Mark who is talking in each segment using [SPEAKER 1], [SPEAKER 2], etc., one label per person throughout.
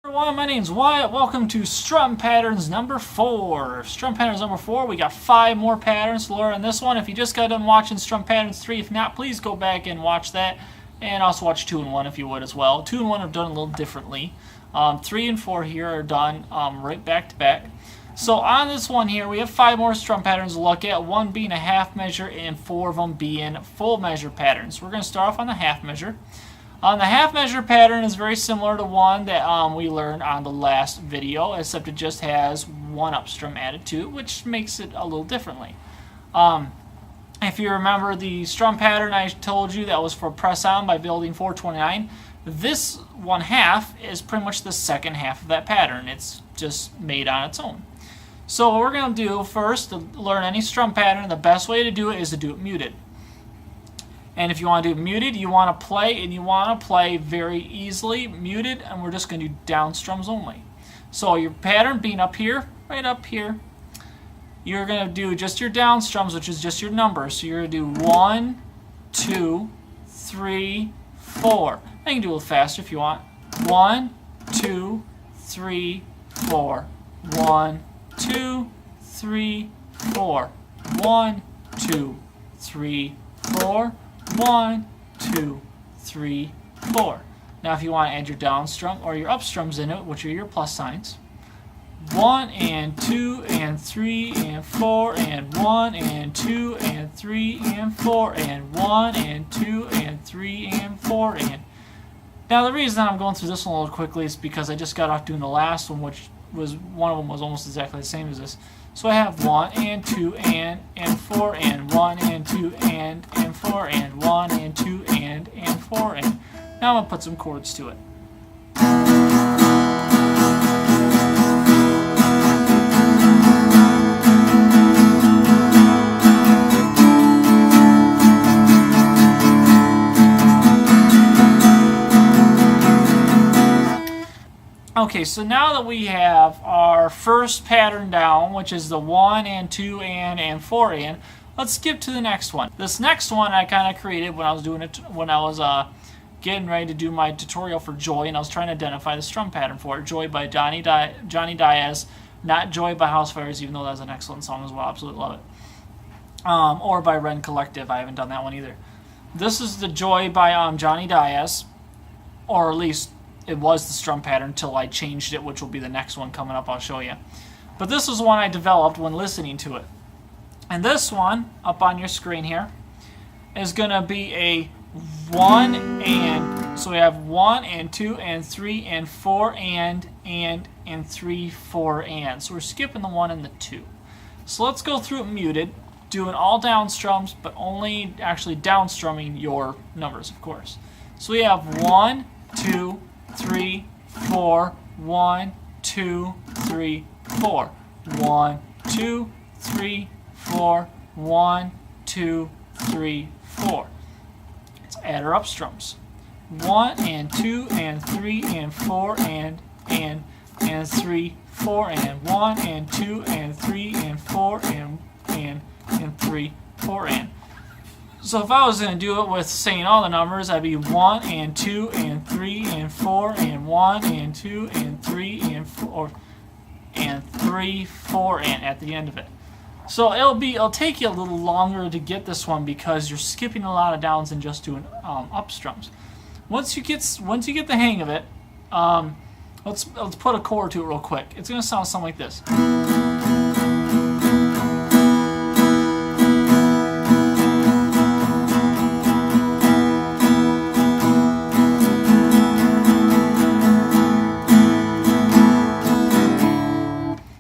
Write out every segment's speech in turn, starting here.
[SPEAKER 1] Everyone, my name's Wyatt. Welcome to Strum Patterns number 4. Strum Patterns number 4. We got 5 more patterns to learn on this one. If you just got done watching Strum Patterns 3, if not, please go back and watch that. And also watch 2 and 1 if you would as well. 2 and 1 are done a little differently. 3 and 4 here are done right back to back. So on this one here, we have 5 more strum patterns to look at, 1 being a half measure and 4 of them being full measure patterns. We're going to start off on the half measure. The half measure pattern is very similar to one that we learned on the last video, except it just has 1 up strum added to it, which makes it a little differently. If you remember the strum pattern I told you that was for press on by building 429, this 1/2 is pretty much the second half of that pattern. It's just made on its own. So what we're going to do first to learn any strum pattern, the best way to do it is to do it muted. And if you want to do it muted, you want to play, and you want to play very easily muted, and we're just going to do down strums only. So your pattern being up here, right up here, you're going to do just your down strums, which is just your numbers. So you're going to do 1, 2, 3, 4. I can do a little faster if you want. 1, 2, 3, 4. 1, 2, 3, 4. 1, 2, 3, 4. 1, 2, 3, 4. Now if you want to add your down strum or your up strums in it, which are your plus signs, 1 and 2 and 3 and 4 and 1 and 2 and 3 and 4 and 1 and 2 and 3 and 4 and. Now the reason I'm going through this one a little quickly is because I just got off doing the last one, which was one of them was almost exactly the same as this. So I have 1 and 2 and 4 and 1 and 2 and 4 and 1 and 2 and 4 and. Now I'm going to put some chords to it. Okay, so now that we have our first pattern down, which is the 1 and 2 and 4 and, let's skip to the next one. This next one I kind of created when I was doing it when I was getting ready to do my tutorial for Joy, and I was trying to identify the strum pattern for it. Joy by Johnny Diaz, not Joy by Housefires, even though that's an excellent song as well. Absolutely love it. Or by Ren Collective. I haven't done that one either. This is the Joy by Johnny Diaz, or at least it was the strum pattern until I changed it, which will be the next one coming up. I'll show you. But this was one I developed when listening to it. And this one, up on your screen here, is going to be a 1 and. So we have 1 and 2 and 3 and 4 and 3, 4 and. So we're skipping the 1 and the 2. So let's go through it muted, doing all down strums, but only actually down strumming your numbers, of course. So we have 1, 2, 3, 4, 1, 2, 3, 4. 1, 2, 3, 4, 1, 2, 3, 4. Let's add our up strums. 1 and 2 and 3 and 4 and 3, 4 and 1 and 2 and 3 and 4 and 3, 4 and. So if I was going to do it with saying all the numbers, I'd be 1 and 2 and 3 and 4 and 1 and 2 and 3 and 4 and 3, 4 and at the end of it. So it'll take you a little longer to get this one because you're skipping a lot of downs and just doing up strums. Once you get the hang of it, let's put a chord to it real quick. It's going to sound something like this.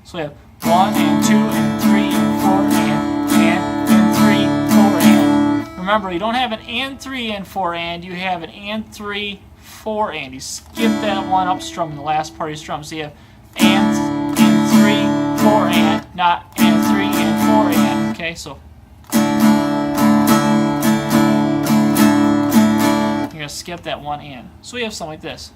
[SPEAKER 1] So we have 1 and 2 and 3 and 4 and 3, 4 and. Remember, you don't have an and 3 and 4 and, you have an and 3, 4 and. You skip that 1 up strum in the last part of your strum. So you have and 3, 4 and, not and 3 and 4 and. Okay, so you're going to skip that 1 and. So we have something like this.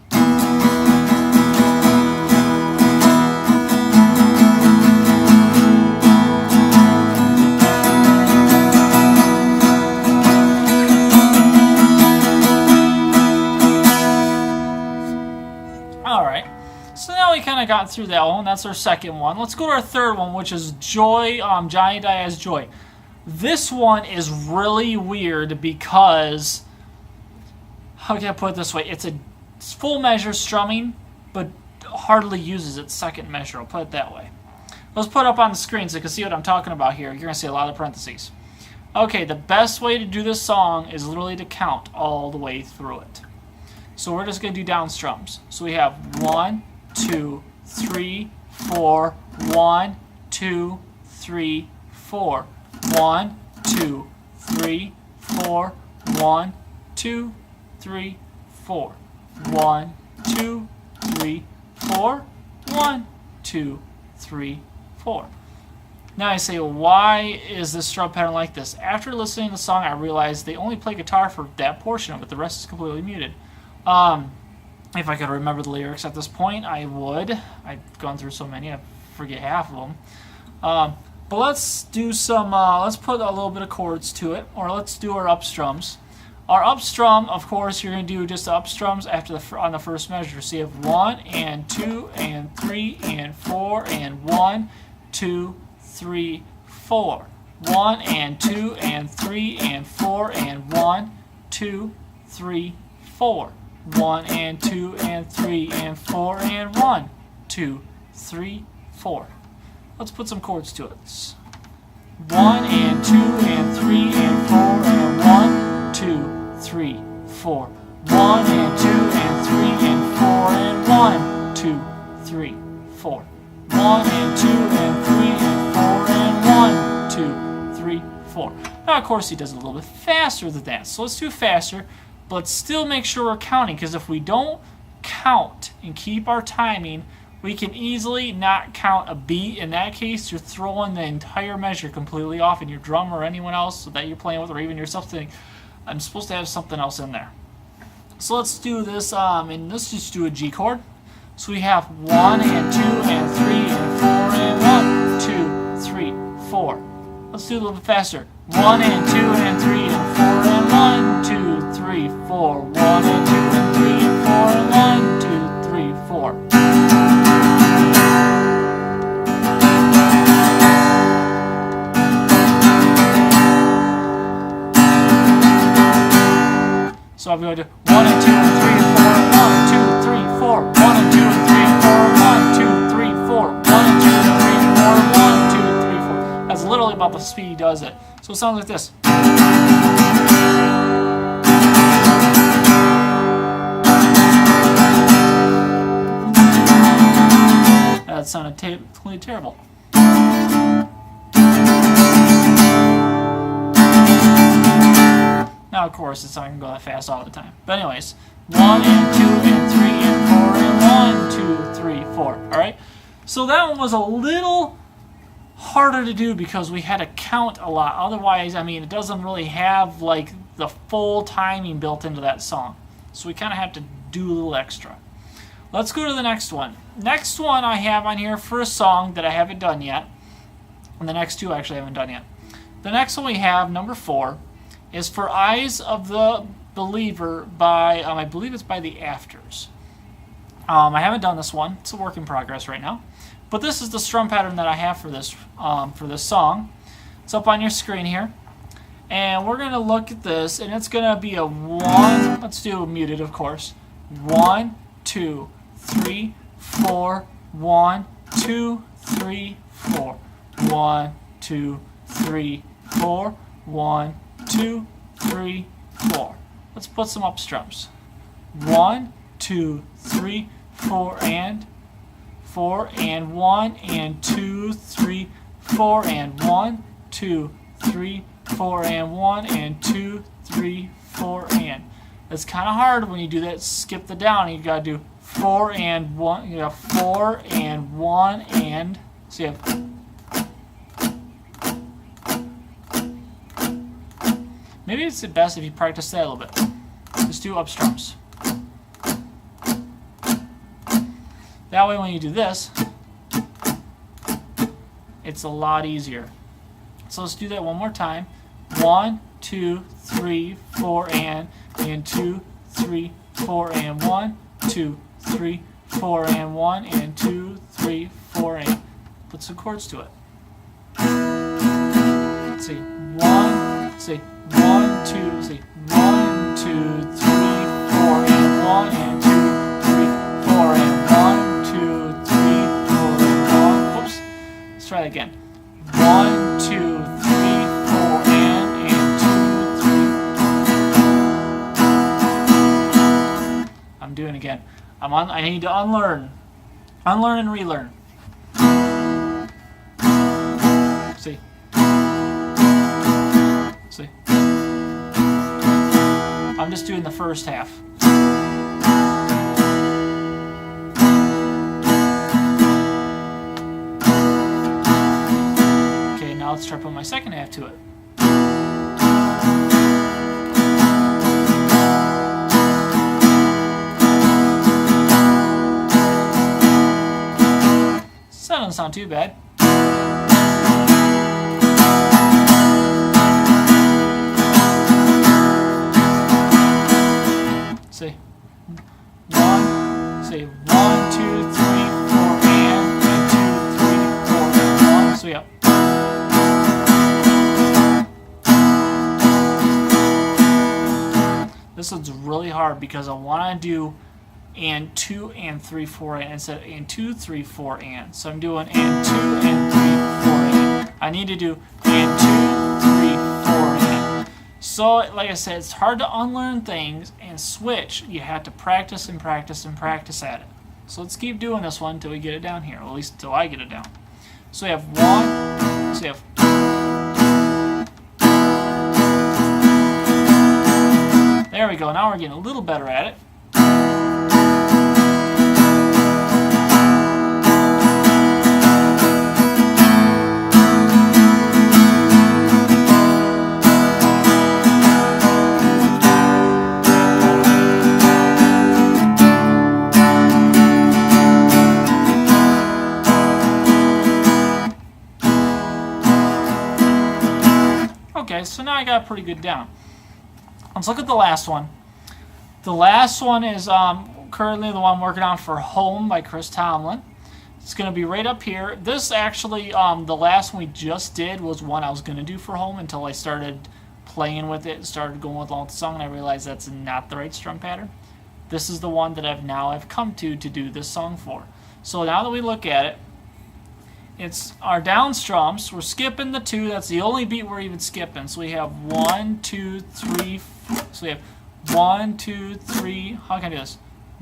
[SPEAKER 1] So now we kind of got through that one. That's our second one. Let's go to our third one, which is Joy, Johnny Diaz Joy. This one is really weird because, how can I put it this way? It's full measure strumming, but hardly uses its second measure. I'll put it that way. Let's put it up on the screen so you can see what I'm talking about here. You're going to see a lot of parentheses. Okay, the best way to do this song is literally to count all the way through it. So we're just going to do down strums. So we have 1, 2, 3, 4, 1, 2, 3, 4. 1, 2, 3, 4, 1, 2, 3, 4. 1, 2, 3, 4. 1, 2, 3, 4. Now I say, why is this strum pattern like this? After listening to the song, I realized they only play guitar for that portion of it. The rest is completely muted. If I could remember the lyrics at this point, I would. I've gone through so many, I forget half of them. But let's do some, let's put a little bit of chords to it, or let's do our up strums. Our up strum, of course, you're going to do just the up strums after on the first measure. So you have 1 and 2 and 3 and 4 and 1, 2, 3, 4. 1 and 2 and 3 and 4 and 1, 2, 3, 4. 1 and 2 and 3 and 4 and 1, 2, 3, 4. Let's put some chords to it. 1 and 2 and 3 and 4 and 1, 2, 3, 4. 1 and 2 and 3 and 4 and 1, 2, 3, 4. 1 and 2 and 3 and 4 and 1, 2, 3, 4. Now, of course, he does it a little bit faster than that. So let's do faster, but let's still make sure we're counting, because if we don't count and keep our timing, we can easily not count a beat. In that case, you're throwing the entire measure completely off, and your drummer or anyone else that you're playing with, or even yourself, think, I'm supposed to have something else in there. So let's do this, and let's just do a G chord. So we have 1 and 2 and 3 and 4 and 1, 2, 3, 4. Let's do it a little bit faster. 1 and 2 and 3 and 4 and 1, 2, 3, 4. 1 and 2 and 3 and 4 and 1, 2, 3, 4. So I'm going to 1 and 2 and 3 and 4 and 1, 2, 3, 4. 1 and 2 and 3 and 4 and 1, 2, 3, 4. 1 and 2 and 3 and 4 and 1, 2, 3, 4. That's literally about the speed he does it. So it sounds like this. That sounded totally terrible. Now, of course, it's not going to go that fast all the time. But anyways, 1 and 2 and 3 and 4 and 1, 2, 3, 4. All right? So that one was a little harder to do because we had to count a lot. Otherwise, I mean, it doesn't really have, like, the full timing built into that song. So we kind of have to do a little extra. Let's go to the next one. Next one I have on here for a song that I haven't done yet. And the next two I actually haven't done yet. The next one we have, number 4, is For Eyes of the Believer by, I believe it's by the Afters. I haven't done this one. It's a work in progress right now. But this is the strum pattern that I have for this song. It's up on your screen here. And we're going to look at this, and it's going to be a 1, let's do muted, of course. 1, 2, 3, 4, 1, 2, 3, 4. 1, 2, 3, 4, 1, 2, 3, 4. Let's put some up strums. 1, 2, 3, 4 and 1 and 2, 3, 4 and 1, 2, 3, 4 and 1 and 2, 3, 4 and. It's kind of hard when you do that. Skip the down. You gotta do 4 and 1. You have 4 and 1 and. So you have. Maybe it's the best if you practice that a little bit. Just do up strums. That way when you do this, it's a lot easier. So let's do that one more time. 1, 2, 3, 4 and 2, 3, 4 and 1, 2, 3, 4 and 1 and 2, 3, 4 and put some chords to it. Let's see, 1, let's see, 1, 2, let's see, 1, 2, 3, 4 and 1 and 2, 3, 4 and 1, 2, 3, 4 and 1. Oops. Let's try that again. 1, 2, 3, 4 and 2, 3. I'm doing it again. I need to unlearn and relearn. See. See. I'm just doing the first half. Okay, now let's try putting my second half to it. That doesn't sound too bad. See, 1, say 1, 2, 3, 4 and 2, 3, 4 and 1. So yeah. This one's really hard because I want to do and 2 and 3, 4 and instead of and 2, 3, 4 and. So I'm doing and 2 and 3, 4 and. I need to do and 2, 3, 4 and. So like I said, it's hard to unlearn things and switch. You have to practice and practice and practice at it. So let's keep doing this one until we get it down here, or at least until I get it down. So we have 1, so we have there we go. Now we're getting a little better at it. Okay, so now I got it pretty good down. Let's look at the last one. The last one is currently the one I'm working on for Home by Chris Tomlin. It's going to be right up here. This actually, the last one we just did was one I was going to do for Home until I started playing with it and started going along with the song, and I realized that's not the right strum pattern. This is the one that I've come to do this song for. So now that we look at it, it's our down strums. We're skipping the 2. That's the only beat we're even skipping. So we have 1, 2, 3, 4. So we have 1, 2, 3. How can I do this?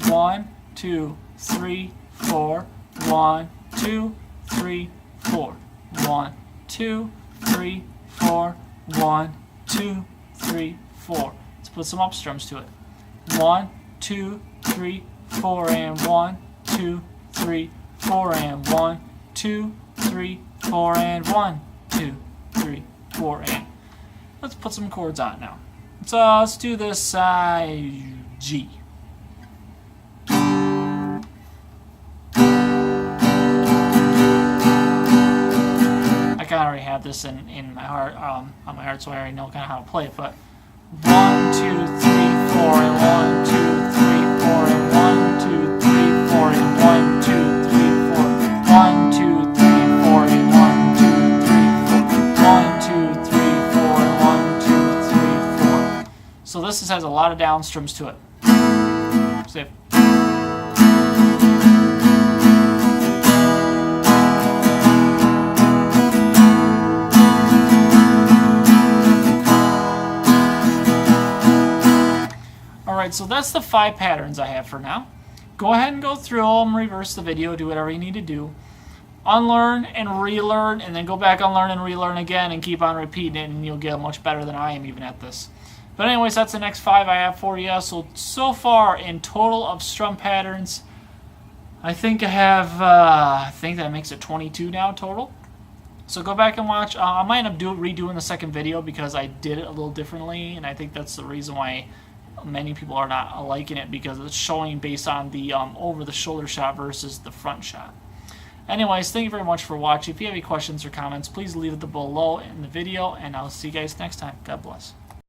[SPEAKER 1] 1, 2, 3, 4. 1, 2, 3, 4. 1, 2, 3, 4. 1, 2, 3, 4. Let's put some up strums to it. 1, 2, 3, 4 and 1, 2, 3, 4 and 1, 2, 3, 4 and 1, 2, 3, 4 and. Let's put some chords on it now. So let's do this G. I kind of already have this in my heart, on my heart, so I already know kind of how to play it. But 1, 2, 3, 4 and 1, 2, 3, 4 and 1, 2, 3, 4 and 1, 2, 3, 4, 1, 2, 3, 4 and 1, 2, 3, 4, 1, 2, 3, 4 and 1, 2, 3, 4. So this has a lot of down strums to it. So Alright, so that's the 5 patterns I have for now. Go ahead and go through them, reverse the video, do whatever you need to do. Unlearn and relearn, and then go back, unlearn and relearn again, and keep on repeating it, and you'll get much better than I am even at this. But anyways, that's the next 5 I have for you. So far, in total of strum patterns, I think I have, I think that makes it 22 now total. So go back and watch. I might end up redoing the second video because I did it a little differently, and I think that's the reason why many people are not liking it, because it's showing based on the over-the-shoulder shot versus the front shot. Anyways, thank you very much for watching. If you have any questions or comments, please leave it below in the video, and I'll see you guys next time. God bless.